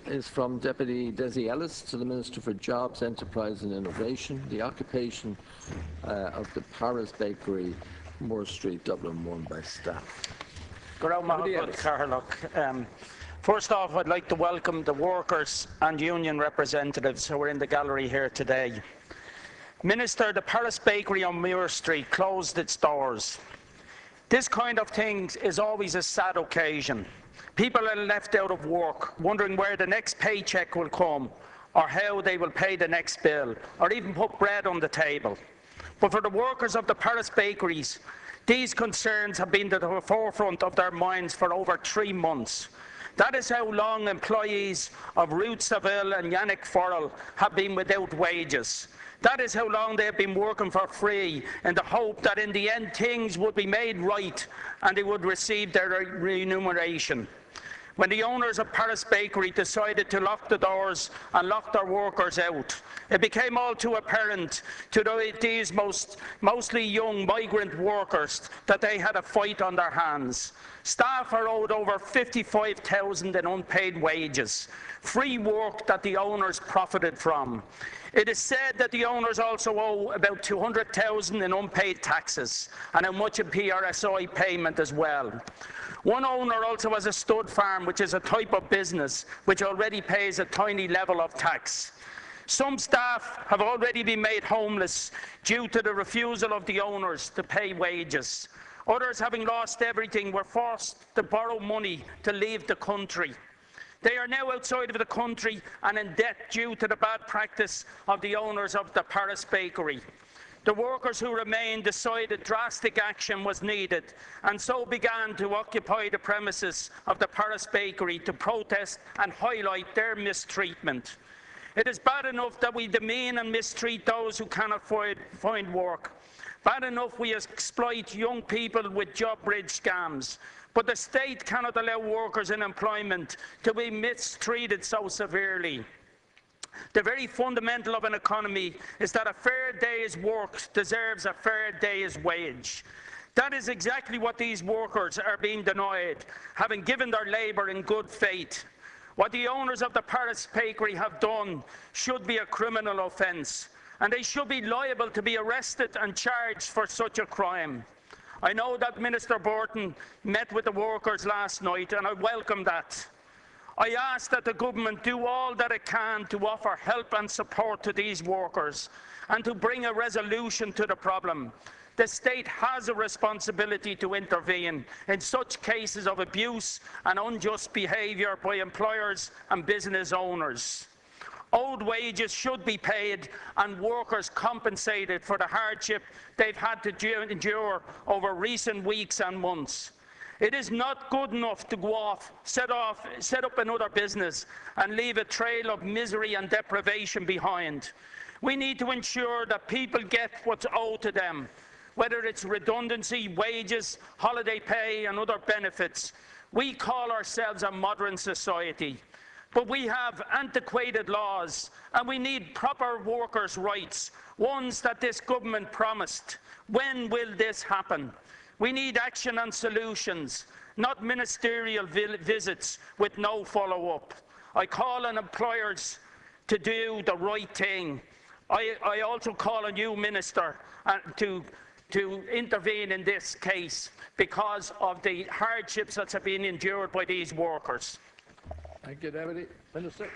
Is from Deputy Dessie Ellis to the Minister for Jobs, Enterprise and Innovation. The occupation of the Paris Bakery, Moore Street, Dublin 1 by staff. First off, I'd like to welcome the workers and union representatives who are in the gallery here today. Minister, the Paris Bakery on Moore Street closed its doors. This kind of thing is always a sad occasion. People are left out of work, wondering where the next paycheck will come, or how they will pay the next bill, or even put bread on the table. But for the workers of the Paris bakeries, these concerns have been at the forefront of their minds for over 3 months. That is how long employees of Ruth Saville and Yannick Forel have been without wages. That is how long they have been working for free in the hope that in the end things would be made right and they would receive their remuneration. When the owners of Paris Bakery decided to lock the doors and lock their workers out, it became all too apparent to these mostly young migrant workers that they had a fight on their hands. Staff are owed over $55,000 in unpaid wages, free work that the owners profited from. It is said that the owners also owe about $200,000 in unpaid taxes and how much in PRSI payment as well. One owner also has a stud farm, which is a type of business which already pays a tiny level of tax. Some staff have already been made homeless due to the refusal of the owners to pay wages. Others, having lost everything, were forced to borrow money to leave the country. They are now outside of the country and in debt due to the bad practice of the owners of the Paris Bakery. The workers who remained decided drastic action was needed and so began to occupy the premises of the Paris Bakery to protest and highlight their mistreatment. It is bad enough that we demean and mistreat those who cannot find work. Bad enough we exploit young people with job bridge scams. But the state cannot allow workers in employment to be mistreated so severely. The very fundamental of an economy is that a fair day's work deserves a fair day's wage. That is exactly what these workers are being denied, having given their labour in good faith. What the owners of the Paris Bakery have done should be a criminal offence, and they should be liable to be arrested and charged for such a crime. I know that Minister Burton met with the workers last night, and I welcome that. I ask that the government do all that it can to offer help and support to these workers and to bring a resolution to the problem. The state has a responsibility to intervene in such cases of abuse and unjust behaviour by employers and business owners. Owed wages should be paid and workers compensated for the hardship they've had to endure over recent weeks and months. It is not good enough to go off, set up another business and leave a trail of misery and deprivation behind. We need to ensure that people get what's owed to them, whether it's redundancy, wages, holiday pay and other benefits. We call ourselves a modern society, but we have antiquated laws and we need proper workers' rights, ones that this government promised. When will this happen? We need action and solutions, not ministerial visits with no follow-up. I call on employers to do the right thing. I also call on you, Minister, to intervene in this case because of the hardships that have been endured by these workers. Thank you, Deputy Minister.